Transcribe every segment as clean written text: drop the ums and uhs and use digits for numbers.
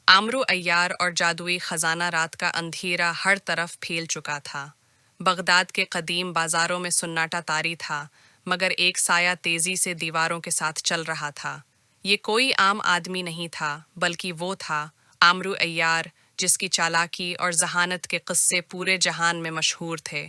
आमरू अय्यार और जादुई खजाना रात का अंधेरा हर तरफ फैल चुका था। बगदाद के कदीम बाजारों में सन्नाटा तारी था, मगर एक साया तेजी से दीवारों के साथ चल रहा था। ये कोई आम आदमी नहीं था, बल्कि वो था आमरू अय्यार, जिसकी चालाकी और जहानत के किस्से पूरे जहान में मशहूर थे।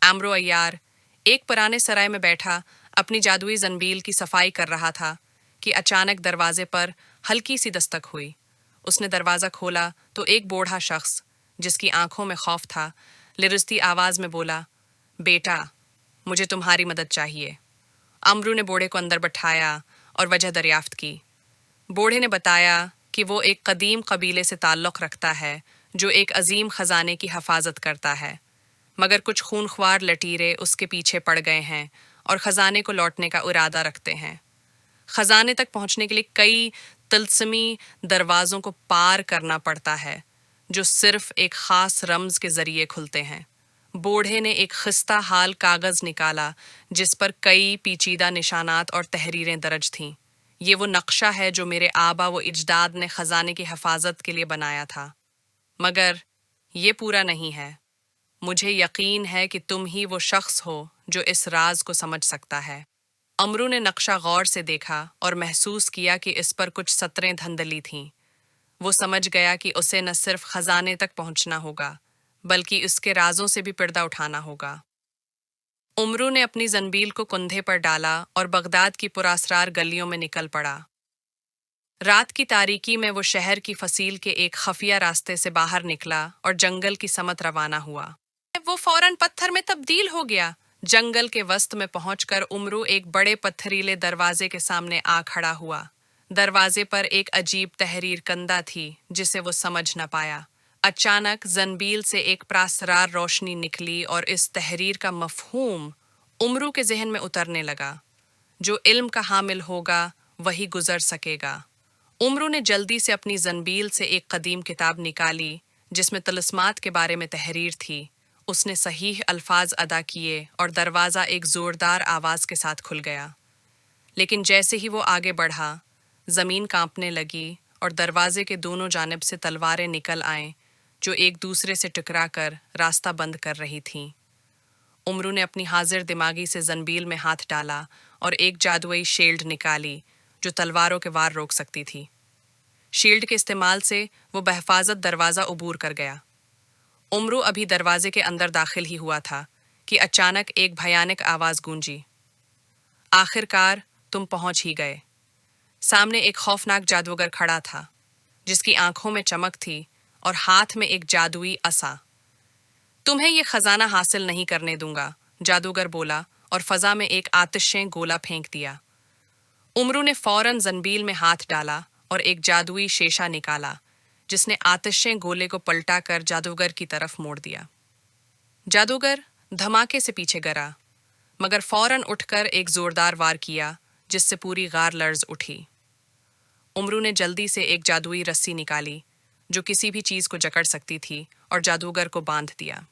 आमरू अय्यार एक पुराने सराय में बैठा अपनी जादुई जंबील की सफाई कर रहा था कि अचानक दरवाजे पर हल्की सी दस्तक हुई। उसने दरवाज़ा खोला तो एक बूढ़ा शख्स, जिसकी आंखों में खौफ था, लिरजती आवाज़ में बोला, बेटा, मुझे तुम्हारी मदद चाहिए। अमरू ने बूढ़े को अंदर बैठाया और वजह दरियाफ्त की। बूढ़े ने बताया कि वो एक कदीम कबीले से ताल्लुक़ रखता है जो एक अजीम ख़जाने की हफाजत करता है, मगर कुछ खूनख्वार लटीरे उसके पीछे पड़ गए हैं और ख़जाने को लौटने का इरादा रखते हैं। खजाने तक पहुंचने के लिए कई तिलस्मी दरवाज़ों को पार करना पड़ता है, जो सिर्फ एक ख़ास रमज़ के ज़रिए खुलते हैं। बूढ़े ने एक खिस्ता हाल कागज़ निकाला जिस पर कई पेचीदा निशानात और तहरीरें दर्ज थीं। ये वो नक्शा है जो मेरे आबा व अजदाद ने ख़जाने की हिफाजत के लिए बनाया था, मगर ये पूरा नहीं है। मुझे यकीन है कि तुम ही वो शख्स हो जो इस राज को समझ सकता है। अमरू ने नक्शा गौर से देखा और महसूस किया कि इस पर कुछ सतरें धंधली थीं। वो समझ गया कि उसे न सिर्फ खजाने तक पहुंचना होगा, बल्कि उसके राजों से भी पर्दा उठाना होगा। उमरू ने अपनी जंबील को कंधे पर डाला और बगदाद की पुरअसरार गलियों में निकल पड़ा। रात की तारीकी में वो शहर की फसील के एक खफिया रास्ते से बाहर निकला और जंगल की समत रवाना हुआ। वो फौरन पत्थर में तब्दील हो गया। जंगल के वस्त में पहुंचकर उमरू एक बड़े पत्थरीले दरवाजे के सामने आ खड़ा हुआ। दरवाजे पर एक अजीब तहरीर कंदा थी जिसे वो समझ न पाया। अचानक जंबील से एक प्रासरार रोशनी निकली और इस तहरीर का मफहूम उमरू के जहन में उतरने लगा। जो इल्म का हामिल होगा वही गुजर सकेगा। उमरू ने जल्दी से अपनी जंबील से एक कदीम किताब निकाली जिसमें तिलिस्मात के बारे में तहरीर थी। उसने सहीह अल्फाज अदा किए और दरवाज़ा एक ज़ोरदार आवाज़ के साथ खुल गया। लेकिन जैसे ही वो आगे बढ़ा, ज़मीन कांपने लगी और दरवाजे के दोनों जानिब से तलवारें निकल आएं जो एक दूसरे से टकराकर रास्ता बंद कर रही थीं। उमरू ने अपनी हाजिर दिमागी से जंबील में हाथ डाला और एक जादुई शील्ड निकाली जो तलवारों के वार रोक सकती थी। शील्ड के इस्तेमाल से वो बहफाजत दरवाज़ा उबूर कर गया। उमरू अभी दरवाजे के अंदर दाखिल ही हुआ था कि अचानक एक भयानक आवाज़ गूंजी, आखिरकार तुम पहुंच ही गए। सामने एक खौफनाक जादूगर खड़ा था, जिसकी आंखों में चमक थी और हाथ में एक जादुई असा। तुम्हें यह खजाना हासिल नहीं करने दूंगा, जादूगर बोला और फजा में एक आतिशें गोला फेंक दिया। उमरू ने फौरन जंबील में हाथ डाला और एक जादुई शेषा निकाला, जिसने आतिशें गोले को पलटा कर जादूगर की तरफ मोड़ दिया। जादूगर धमाके से पीछे गिरा, मगर फौरन उठकर एक जोरदार वार किया जिससे पूरी गार लर्ज उठी। उमरू ने जल्दी से एक जादुई रस्सी निकाली जो किसी भी चीज़ को जकड़ सकती थी और जादूगर को बांध दिया।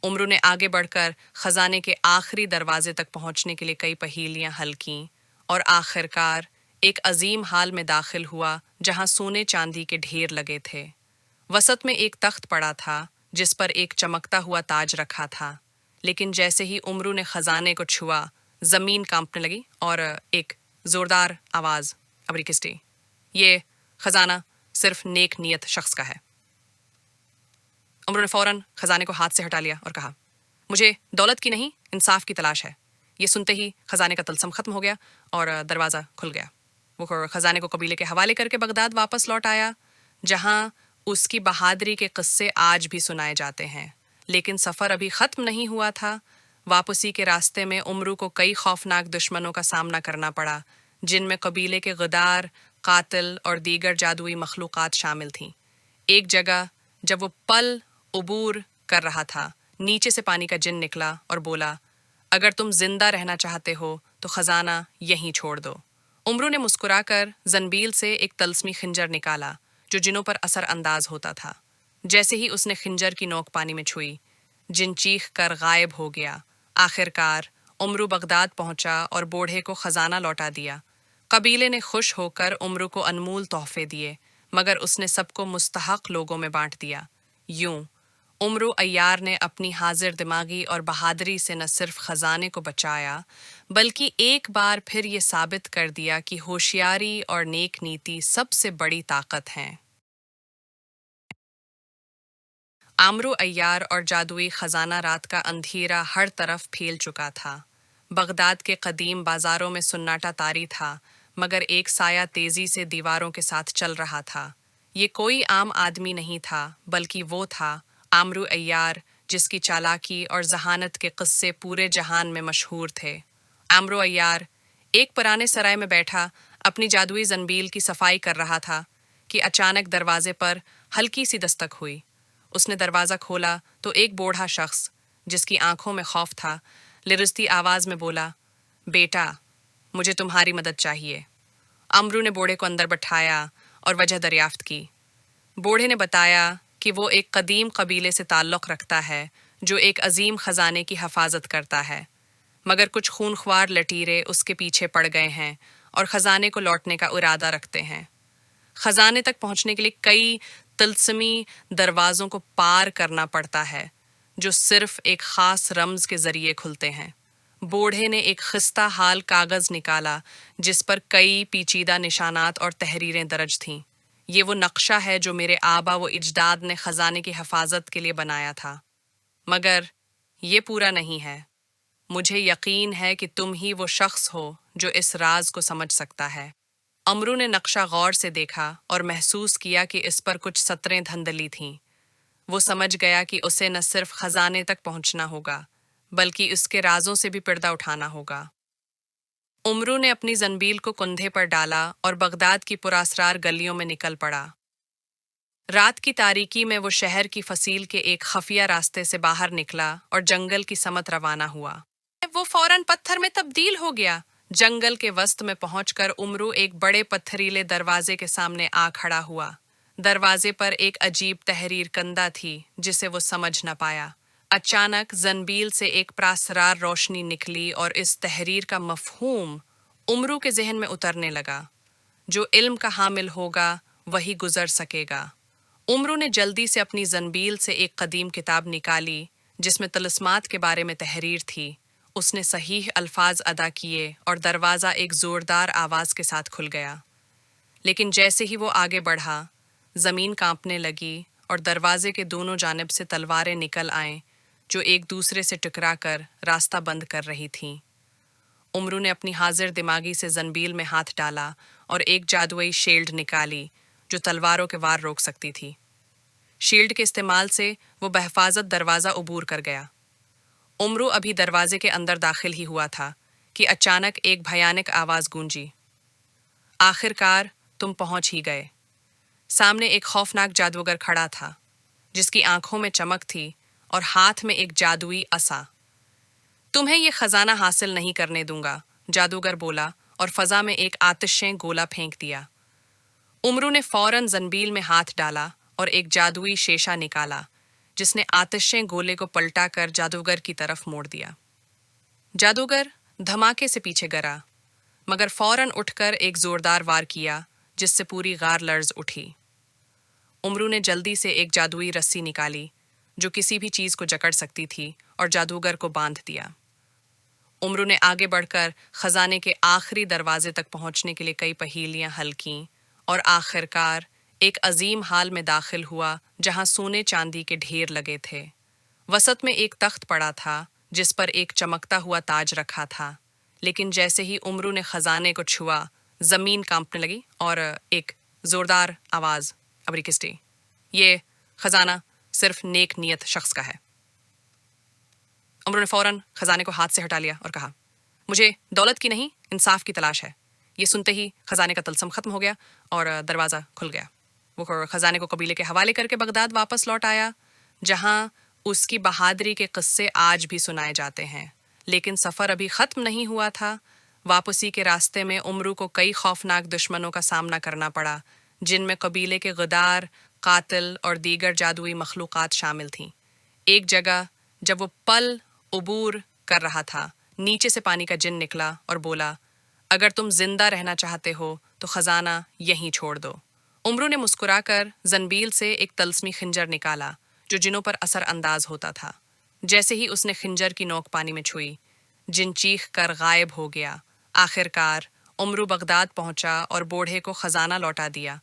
उमरू ने आगे बढ़कर खजाने के आखिरी दरवाजे तक पहुंचने के लिए कई पहेलियां हल कीं और आखिरकार एक अजीम हाल में दाखिल हुआ जहां सोने चांदी के ढेर लगे थे। वसत में एक तख्त पड़ा था जिस पर एक चमकता हुआ ताज रखा था, लेकिन जैसे ही उमरू ने खजाने को छुआ, जमीन कांपने लगी और एक जोरदार आवाज, अबरी किस्टी, ये खजाना सिर्फ नेक नियत शख्स का है। उमरू ने फौरन खजाने को हाथ से हटा लिया और कहा, मुझे दौलत की नहीं, इंसाफ की तलाश है। ये सुनते ही खजाने का तलसम खत्म हो गया और दरवाज़ा खुल गया। वो खजाने को कबीले के हवाले करके बगदाद वापस लौट आया, जहां उसकी बहादुरी के किस्से आज भी सुनाए जाते हैं। लेकिन सफ़र अभी ख़त्म नहीं हुआ था। वापसी के रास्ते में उमरू को कई खौफनाक दुश्मनों का सामना करना पड़ा, जिनमें कबीले के गदार, कातिल और दीगर जादुई मखलूक़ात शामिल थीं। एक जगह जब वो पल उबूर कर रहा था, नीचे से पानी का जिन निकला और बोला, अगर तुम जिंदा रहना चाहते हो तो खजाना यहीं छोड़ दो। उमरू ने मुस्कुराकर जंबील से एक तलस्मी खिंजर निकाला जो जिनों पर असर अंदाज होता था। जैसे ही उसने खिंजर की नोक पानी में छुई, जिन चीख कर गायब हो गया। आखिरकार उमरू बगदाद पहुंचा और बूढ़े को खजाना लौटा दिया। कबीले ने खुश होकर उमरू को अनमोल तोहफे दिए, मगर उसने सबको मुस्तहक लोगों में बांट दिया। यूं उमरू अय्यार ने अपनी हाजिर दिमागी और बहादुरी से न सिर्फ खजाने को बचाया, बल्कि एक बार फिर ये साबित कर दिया कि होशियारी और नेक नीति सबसे बड़ी ताकत हैं। आमरू अय्यार और जादुई खजाना रात का अंधेरा हर तरफ फैल चुका था। बगदाद के कदीम बाजारों में सन्नाटा तारी था, मगर एक साया तेजी से दीवारों के साथ चल रहा था। ये कोई आम आदमी नहीं था, बल्कि वो था आमरू अय्यार, जिसकी चालाकी और जहानत के किस्से पूरे जहान में मशहूर थे। आमरू अय्यार एक पुराने सराय में बैठा अपनी जादुई जंबील की सफाई कर रहा था कि अचानक दरवाजे पर हल्की सी दस्तक हुई। उसने दरवाज़ा खोला तो एक बूढ़ा शख्स, जिसकी आंखों में खौफ था, लिरजती आवाज़ में बोला, बेटा, मुझे तुम्हारी मदद चाहिए। अमरू ने बूढ़े को अंदर बैठाया और वजह दरियाफ्त की। बूढ़े ने बताया कि वो एक कदीम कबीले से ताल्लुक़ रखता है जो एक अजीम ख़जाने की हफाजत करता है, मगर कुछ खूनख्वार लटीरे उसके पीछे पड़ गए हैं और ख़जाने को लौटने का इरादा रखते हैं। ख़जाने तक पहुंचने के लिए कई तिल्स्मी दरवाज़ों को पार करना पड़ता है, जो सिर्फ एक ख़ास रमज़ के ज़रिए खुलते हैं। बूढ़े ने एक खिस्ता हाल कागज़ निकाला जिस पर कई पेचीदा निशानात और तहरीरें दर्ज थीं। ये वो नक्शा है जो मेरे आबा व अजदाद ने ख़जाने की हिफाजत के लिए बनाया था, मगर ये पूरा नहीं है। मुझे यकीन है कि तुम ही वो शख्स हो जो इस राज को समझ सकता है। अमरू ने नक्शा गौर से देखा और महसूस किया कि इस पर कुछ सतरें धंधली थीं। वो समझ गया कि उसे न सिर्फ खजाने तक पहुंचना होगा, बल्कि उसके राजों से भी पर्दा उठाना होगा। उमरू ने अपनी जंबील को कंधे पर डाला और बगदाद की पुरासरार गलियों में निकल पड़ा। रात की तारीकी में वो शहर की फसील के एक खफिया रास्ते से बाहर निकला और जंगल की समत रवाना हुआ। वो फौरन पत्थर में तब्दील हो गया। जंगल के वस्त में पहुंचकर उमरू एक बड़े पत्थरीले दरवाजे के सामने आ खड़ा हुआ। दरवाजे पर एक अजीब तहरीर कंदा थी जिसे वो समझ न पाया। अचानक जंबील से एक प्रासरार रोशनी निकली और इस तहरीर का मफहूम उमरू के जहन में उतरने लगा। जो इल्म का हामिल होगा वही गुजर सकेगा। उमरू ने जल्दी से अपनी जंबील से एक कदीम किताब निकाली जिसमें तिलिस्मात के बारे में तहरीर थी। उसने सहीह अल्फाज अदा किए और दरवाज़ा एक ज़ोरदार आवाज़ के साथ खुल गया। लेकिन जैसे ही वो आगे बढ़ा, ज़मीन कांपने लगी और दरवाजे के दोनों जानिब से तलवारें निकल आएं जो एक दूसरे से टकरा कर रास्ता बंद कर रही थीं। उमरू ने अपनी हाजिर दिमागी से जंबील में हाथ डाला और एक जादुई शील्ड निकाली जो तलवारों के वार रोक सकती थी। शील्ड के इस्तेमाल से वो बहफाजत दरवाज़ा उबूर कर गया। उमरू अभी दरवाजे के अंदर दाखिल ही हुआ था कि अचानक एक भयानक आवाज़ गूंजी, आखिरकार तुम पहुंच ही गए। सामने एक खौफनाक जादूगर खड़ा था, जिसकी आंखों में चमक थी और हाथ में एक जादुई असा। तुम्हें यह खजाना हासिल नहीं करने दूंगा, जादूगर बोला और फजा में एक आतिशें गोला फेंक दिया। उमरू ने फौरन जंबील में हाथ डाला और एक जादुई शेषा निकाला, जिसने आतिशें गोले को पलटा कर जादूगर की तरफ मोड़ दिया। जादूगर धमाके से पीछे गिरा, मगर फौरन उठकर एक जोरदार वार किया जिससे पूरी गार लर्ज उठी। उमरू ने जल्दी से एक जादुई रस्सी निकाली जो किसी भी चीज़ को जकड़ सकती थी और जादूगर को बांध दिया। उमरू ने आगे बढ़कर खजाने के आखिरी दरवाजे तक पहुंचने के लिए कई पहेलियां हल कीं और आखिरकार एक अजीम हाल में दाखिल हुआ जहां सोने चांदी के ढेर लगे थे। वसत में एक तख्त पड़ा था जिस पर एक चमकता हुआ ताज रखा था, लेकिन जैसे ही उमरू ने खजाने को छुआ, जमीन कांपने लगी और एक जोरदार आवाज, अबरी किस्टी, ये खजाना सिर्फ नेक नियत शख्स का है। उमरू ने फौरन खजाने को हाथ से हटा लिया और कहा, मुझे दौलत की नहीं, इंसाफ की तलाश है। ये सुनते ही खजाने का तलसम खत्म हो गया और दरवाज़ा खुल गया। वो खजाने को कबीले के हवाले करके बगदाद वापस लौट आया, जहां उसकी बहादुरी के किस्से आज भी सुनाए जाते हैं। लेकिन सफ़र अभी ख़त्म नहीं हुआ था। वापसी के रास्ते में उमरू को कई खौफनाक दुश्मनों का सामना करना पड़ा, जिनमें कबीले के गदार, कातिल और दीगर जादुई मखलूक़ात शामिल थीं। एक जगह जब वो पल उबूर कर रहा था, नीचे से पानी का जिन निकला और बोला, अगर तुम जिंदा रहना चाहते हो तो खजाना यहीं छोड़ दो। عمرو نے مسکرا کر زنبیل سے ایک طلسمی خنجر نکالا جو جنوں پر اثر انداز ہوتا تھا۔ جیسے ہی اس نے خنجر کی نوک پانی میں چھوئی، جن چیخ کر غائب ہو گیا۔ آخرکار عمرو بغداد پہنچا اور بوڑھے کو خزانہ لوٹا دیا۔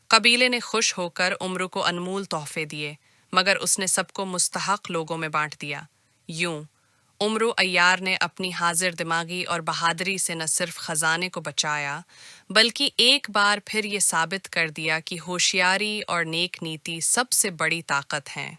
قبیلے نے خوش ہو کر عمرو کو انمول تحفے دیے، مگر اس نے سب کو مستحق لوگوں میں بانٹ دیا۔ یوں عمرو عیار نے اپنی حاضر دماغی اور بہادری سے نہ صرف خزانے کو بچایا، بلکہ ایک بار پھر یہ ثابت کر دیا کہ ہوشیاری اور نیک نیتی سب سے بڑی طاقت ہیں۔